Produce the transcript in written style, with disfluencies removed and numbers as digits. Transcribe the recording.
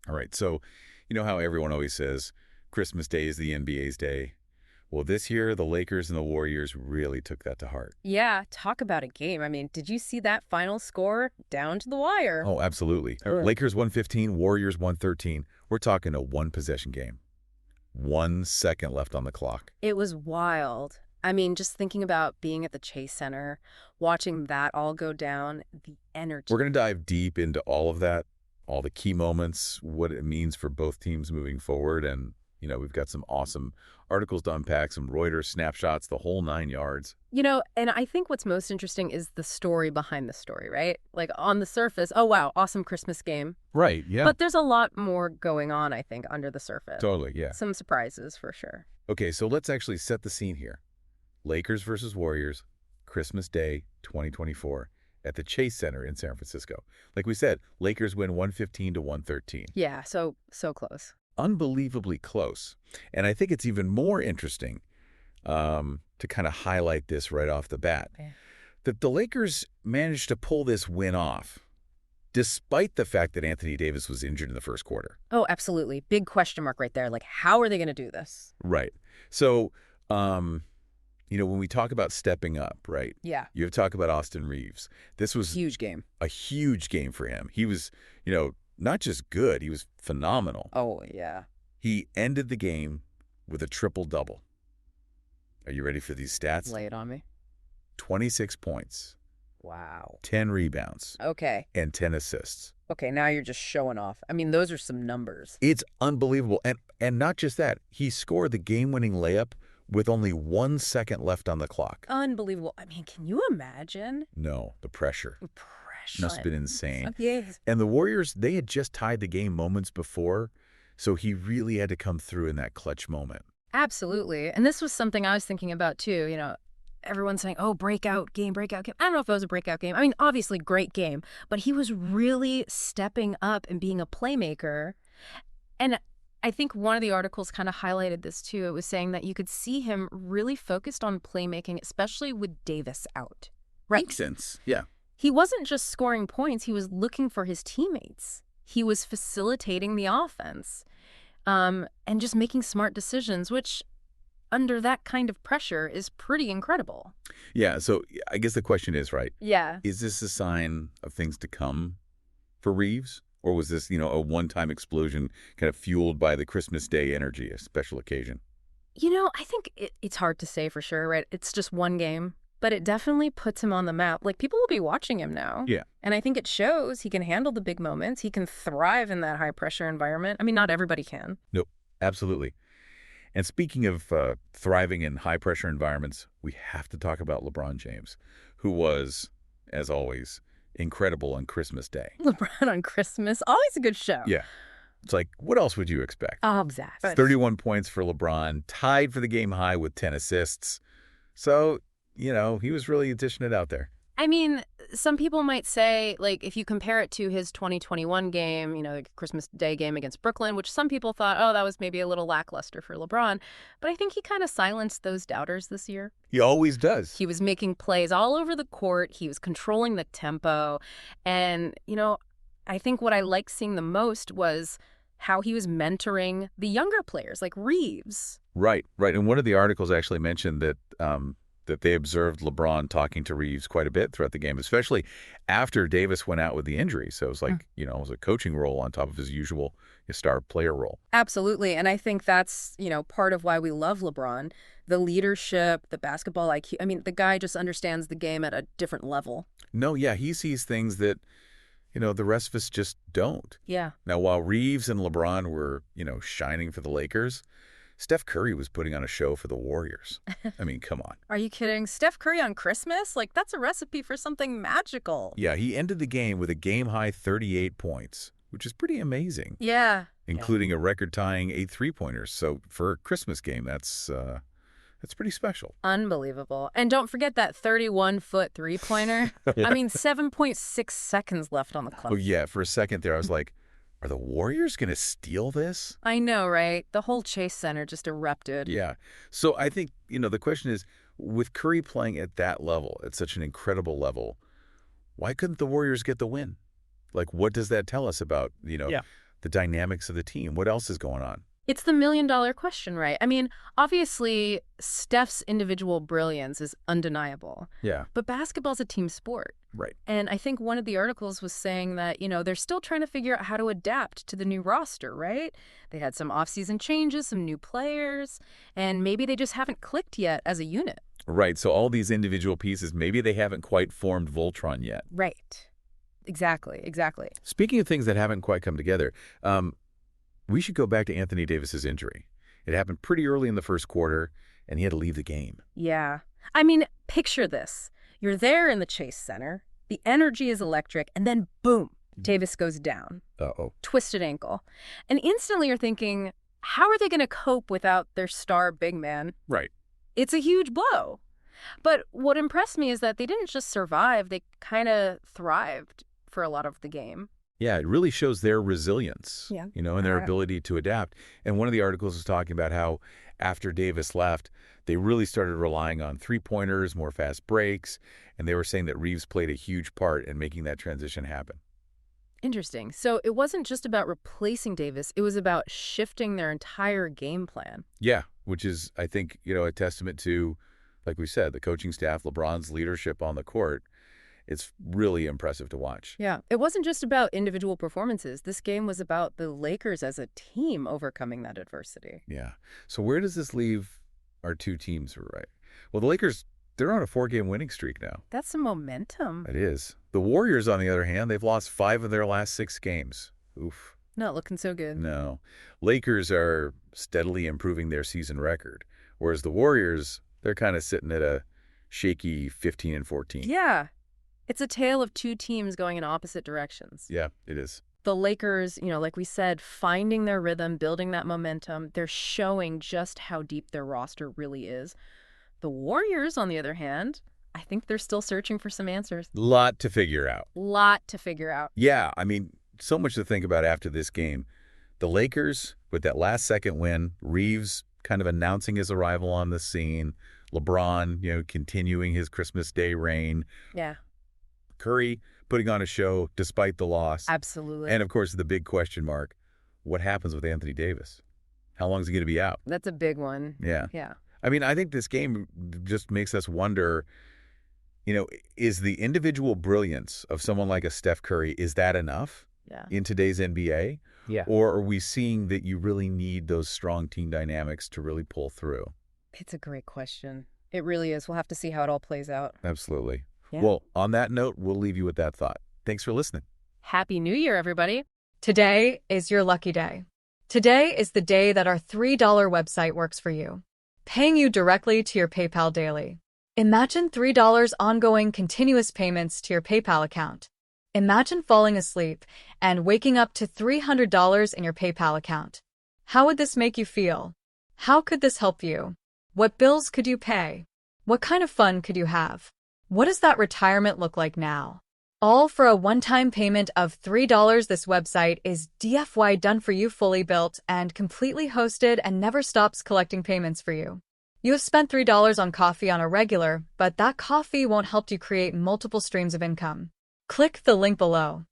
All right, so you know how everyone always says Christmas Day is the NBA's day? Well, this year, the Lakers and the Warriors really took that to heart. Yeah, talk about a game. I mean, did you see that final score down to the wire? Oh, absolutely. Lakers 115, Warriors 113. We're talking a one-possession game. 1 second left on the clock. It was wild. I mean, just thinking about being at the Chase Center, watching that all go down, the energy. We're going to dive deep into all of that, all the key moments, what it means for both teams moving forward, and we've got some awesome articles to unpack, some Reuters snapshots, the whole 9 yards. And I think what's most interesting is the story behind the story, right? Like on the surface, oh, wow, awesome Christmas game. Right, yeah. But there's a lot more going on, I think, under the surface. Totally, yeah. Some surprises for sure. Okay, so let's actually set the scene here. Lakers versus Warriors, Christmas Day 2024 at the Chase Center in San Francisco. Like we said, Lakers win 115 to 113. Yeah, so close. Unbelievably close. And I think it's even more interesting to kind of highlight this right off the bat, that the Lakers managed to pull this win off, despite the fact that Anthony Davis was injured in the first quarter. Oh, absolutely. Big question mark right there. Like, how are they going to do this? Right. So, when we talk about stepping up, right? Yeah. You have to talk about Austin Reeves. This was Huge game. a huge game for him. He was, not just good, he was phenomenal. Oh, yeah. He ended the game with a triple-double. Are you ready for these stats? Lay it on me. 26 points. Wow. 10 rebounds. Okay. And 10 assists. Okay, now you're just showing off. I mean, those are some numbers. It's unbelievable. And not just that. He scored the game-winning layup with only 1 second left on the clock. Unbelievable. I mean, can you imagine? No, the pressure. Must have been insane. Yes. And the Warriors, they had just tied the game moments before, so he really had to come through in that clutch moment. Absolutely. And this was something I was thinking about, too. Everyone's saying, oh, breakout game. I don't know if it was a breakout game. I mean, obviously, great game. But he was really stepping up and being a playmaker. And I think one of the articles kind of highlighted this, too. It was saying that you could see him really focused on playmaking, especially with Davis out. Right. Makes sense. Yeah. He wasn't just scoring points. He was looking for his teammates. He was facilitating the offense and just making smart decisions, which under that kind of pressure is pretty incredible. Yeah, so I guess the question is, right? Yeah. Is this a sign of things to come for Reeves? Or was this, a one-time explosion kind of fueled by the Christmas Day energy, a special occasion? I think it's hard to say for sure, right? It's just one game. But it definitely puts him on the map. Like, people will be watching him now. Yeah. And I think it shows he can handle the big moments. He can thrive in that high-pressure environment. I mean, not everybody can. Nope, absolutely. And speaking of thriving in high-pressure environments, we have to talk about LeBron James, who was, as always, incredible on Christmas Day. LeBron on Christmas, always a good show. Yeah. It's like, what else would you expect? Obsessed. 31 points for LeBron, tied for the game high with 10 assists. So, he was really dishing it out there. I mean, some people might say, like, if you compare it to his 2021 game, the Christmas Day game against Brooklyn, which some people thought, oh, that was maybe a little lackluster for LeBron. But I think he kind of silenced those doubters this year. He always does. He was making plays all over the court. He was controlling the tempo. And, I think what I liked seeing the most was how he was mentoring the younger players, like Reeves. Right. And one of the articles actually mentioned that that they observed LeBron talking to Reeves quite a bit throughout the game, especially after Davis went out with the injury. So it was like, it was a coaching role on top of his usual star player role. Absolutely. And I think that's, part of why we love LeBron. The leadership, the basketball IQ. I mean, the guy just understands the game at a different level. No, yeah, he sees things that, the rest of us just don't. Yeah. Now, while Reeves and LeBron were, shining for the Lakers, Steph Curry was putting on a show for the Warriors. I mean, come on. Are you kidding? Steph Curry on Christmas? Like, that's a recipe for something magical. Yeah, he ended the game with a game-high 38 points, which is pretty amazing. Yeah. Including a record-tying 8 three-pointers. So for a Christmas game, that's pretty special. Unbelievable. And don't forget that 31-foot three-pointer. I mean, 7.6 seconds left on the clock. Oh, yeah. For a second there, I was like, are the Warriors going to steal this? I know, right? The whole Chase Center just erupted. Yeah. So I think, the question is, with Curry playing at that level, at such an incredible level, why couldn't the Warriors get the win? Like, what does that tell us about, the the dynamics of the team? What else is going on? It's the million-dollar question, right? I mean, obviously, Steph's individual brilliance is undeniable. Yeah. But basketball's a team sport. Right. And I think one of the articles was saying that, they're still trying to figure out how to adapt to the new roster, right? They had some off-season changes, some new players, and maybe they just haven't clicked yet as a unit. Right. So all these individual pieces, maybe they haven't quite formed Voltron yet. Right. Exactly. Speaking of things that haven't quite come together, we should go back to Anthony Davis's injury. It happened pretty early in the first quarter, and he had to leave the game. Yeah. I mean, picture this. You're there in the Chase Center. The energy is electric, and then boom, Davis goes down. Uh-oh. Twisted ankle. And instantly you're thinking, how are they going to cope without their star big man? Right. It's a huge blow. But what impressed me is that they didn't just survive, they kind of thrived for a lot of the game. Yeah, it really shows their resilience, Yeah. And their ability to adapt. And one of the articles was talking about how after Davis left, they really started relying on three-pointers, more fast breaks, and they were saying that Reeves played a huge part in making that transition happen. Interesting. So it wasn't just about replacing Davis, it was about shifting their entire game plan. Yeah, which is, I think, a testament to, like we said, the coaching staff, LeBron's leadership on the court. It's really impressive to watch. Yeah, it wasn't just about individual performances. This game was about the Lakers as a team overcoming that adversity. Yeah. So where does this leave our two teams, right? Well, the Lakers, they're on a 4-game winning streak now. That's some momentum. It is. The Warriors, on the other hand, they've lost 5 of their last 6 games. Oof. Not looking so good. No. Lakers are steadily improving their season record, whereas the Warriors, they're kind of sitting at a shaky 15-14. Yeah. It's a tale of two teams going in opposite directions. Yeah, it is. The Lakers, like we said, finding their rhythm, building that momentum, they're showing just how deep their roster really is. The Warriors, on the other hand, I think they're still searching for some answers. Lot to figure out. Yeah, I mean, so much to think about after this game. The Lakers, with that last-second win, Reeves kind of announcing his arrival on the scene, LeBron, continuing his Christmas Day reign. Yeah. Curry putting on a show despite the loss. Absolutely. And, of course, the big question mark, what happens with Anthony Davis? How long is he going to be out? That's a big one. Yeah. Yeah. I mean, I think this game just makes us wonder, is the individual brilliance of someone like a Steph Curry, is that enough in today's NBA? Yeah. Or are we seeing that you really need those strong team dynamics to really pull through? It's a great question. It really is. We'll have to see how it all plays out. Absolutely. Yeah. Well, on that note, we'll leave you with that thought. Thanks for listening. Happy New Year, everybody. Today is your lucky day. Today is the day that our $3 website works for you, paying you directly to your PayPal daily. Imagine $3 ongoing continuous payments to your PayPal account. Imagine falling asleep and waking up to $300 in your PayPal account. How would this make you feel? How could this help you? What bills could you pay? What kind of fun could you have? What does that retirement look like now? All for a one-time payment of $3. This website is DFY done for you, fully built and completely hosted, and never stops collecting payments for you. You have spent $3 on coffee on a regular, but that coffee won't help you create multiple streams of income. Click the link below.